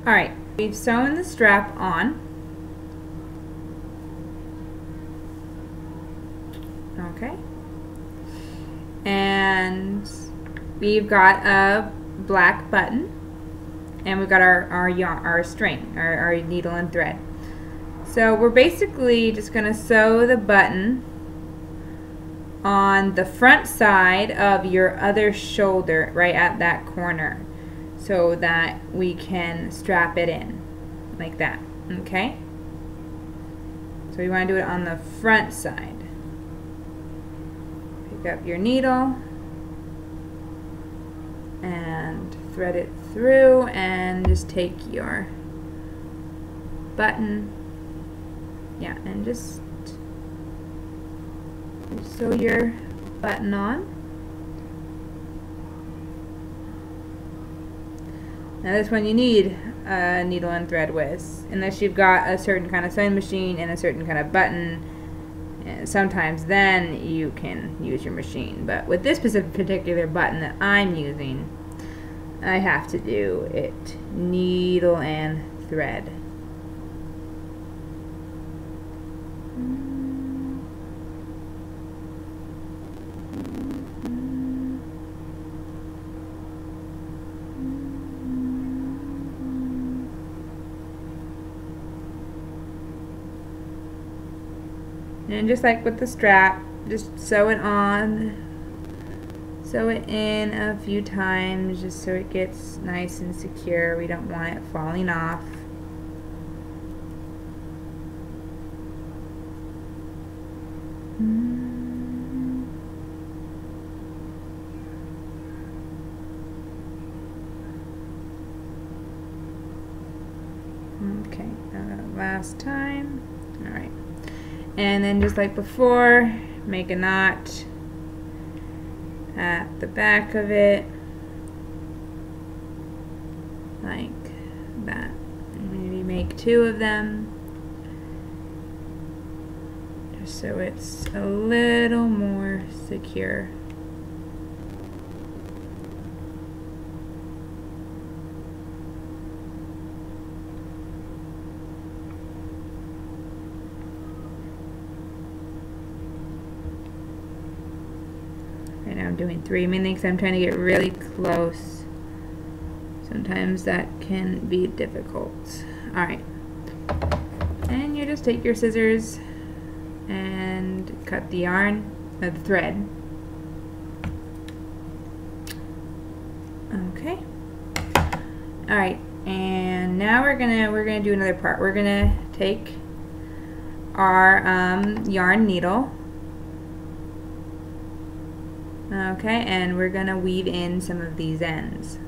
Alright, we've sewn the strap on. Okay. And we've got a black button. And we've got our yarn, our string, our needle and thread. So we're basically just going to sew the button on the front side of your other shoulder, right at that corner, so that we can strap it in like that. Okay? So you want to do it on the front side. Pick up your needle and thread it through, and just take your button, yeah, and just sew your button on. Now this one you need a needle and thread with, unless you've got a certain kind of sewing machine and a certain kind of button. And sometimes then you can use your machine, but with this particular button that I'm using, I have to do it needle and thread. And just like with the strap, just sew it on, sew it in a few times just so it gets nice and secure. We don't want it falling off. Okay, last time. Alright. And then just like before, make a knot at the back of it, like that. Maybe make 2 of them, just so it's a little more secure. Right now I'm doing 3, mainly because I'm trying to get really close. Sometimes that can be difficult. Alright. And you just take your scissors and cut the yarn, the thread. Okay. Alright, and now we're gonna do another part. We're gonna take our yarn needle. Okay, and we're gonna weave in some of these ends.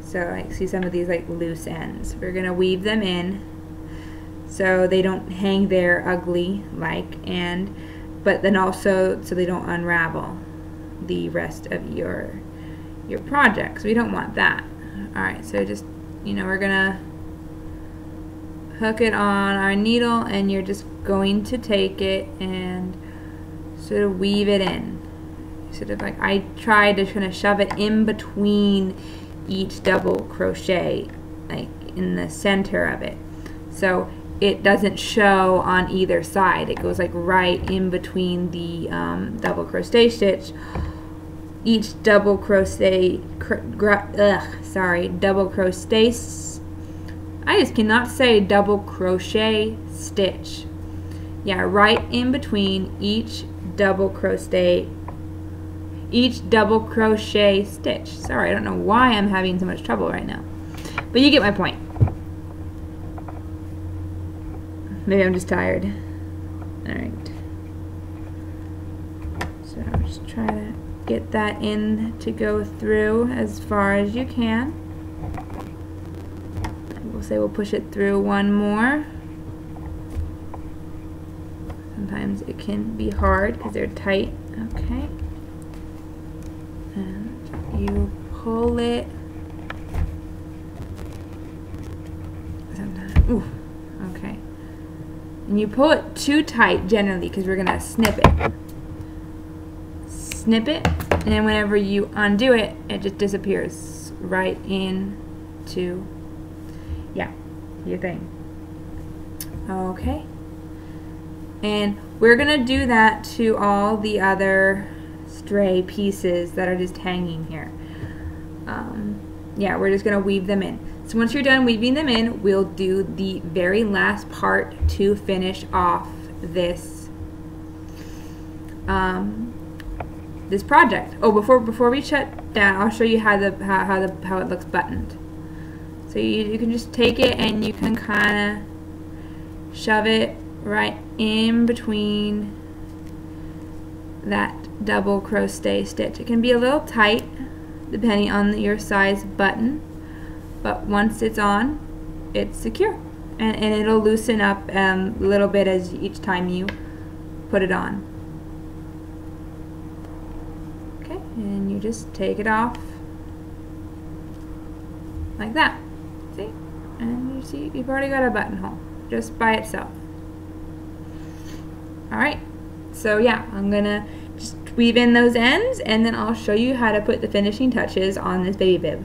So I see some of these like loose ends. We're gonna weave them in so they don't hang there ugly like, but then also so they don't unravel the rest of your project. So we don't want that. All right, so just, you know, we're gonna hook it on our needle, and you're just going to take it and sort of weave it in. Sort of like, I try to kind of shove it in between each double crochet, like in the center of it, so it doesn't show on either side. It goes like right in between the double crochet stitch. Each double crochet, double crochet, I just cannot say double crochet stitch. Yeah, right in between each double crochet stitch. Sorry, I don't know why I'm having so much trouble right now, but you get my point. Maybe I'm just tired. Alright, so just try to get that in to go through as far as you can. We'll say we'll push it through one more. Sometimes it can be hard because they're tight. Okay. And you pull it. Sometimes, ooh, okay. And you pull it too tight generally because we're gonna snip it. Snip it, and then whenever you undo it, it just disappears right into yeah, your thing. Okay. And we're gonna do that to all the other stray pieces that are just hanging here. Yeah, we're just gonna weave them in. So once you're done weaving them in, we'll do the very last part to finish off this this project. Oh, before we shut down, I'll show you how it looks buttoned. So you can just take it and you can kind of shove it right in between that double crochet stitch. It can be a little tight depending on your size button, but once it's on, it's secure, and it'll loosen up a little bit as each time you put it on. Okay, and you just take it off like that. See? And you see you've already got a buttonhole just by itself. Alright, so yeah, I'm gonna just weave in those ends, and then I'll show you how to put the finishing touches on this baby bib.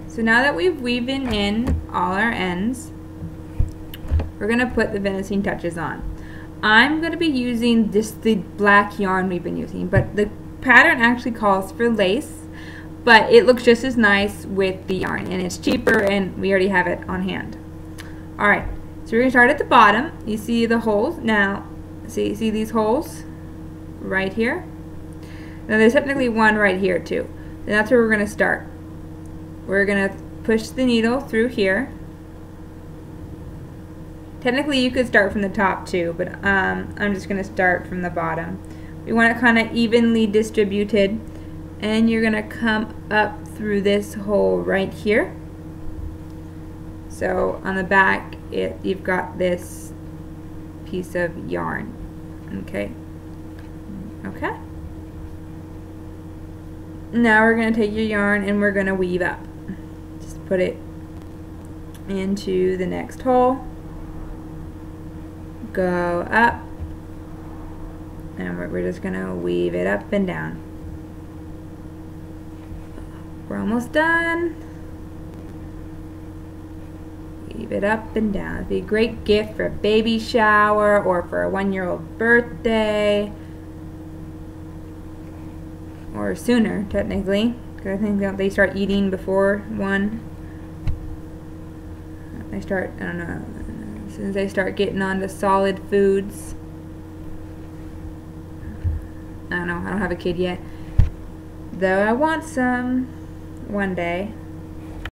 So now that we've woven in all our ends, we're gonna put the finishing touches on. I'm gonna be using just the black yarn we've been using, but the pattern actually calls for lace, but it looks just as nice with the yarn, and it's cheaper, and we already have it on hand. Alright, so we're gonna start at the bottom. You see the holes? Now, see these holes? Right here. Now there's technically one right here too. And that's where we're going to start. We're going to push the needle through here. Technically you could start from the top too, but I'm just going to start from the bottom. We want it kind of evenly distributed, and you're going to come up through this hole right here. So on the back you've got this piece of yarn. Okay. Okay. Now we're going to take your yarn and we're going to weave up. Just put it into the next hole. Go up. And we're just going to weave it up and down. We're almost done. Weave it up and down. It'd be a great gift for a baby shower or for a 1-year-old birthday. Or sooner, technically, because I think they start eating before 1. They start, I don't know, as soon as they start getting onto solid foods. I don't know, I don't have a kid yet. Though I want some one day.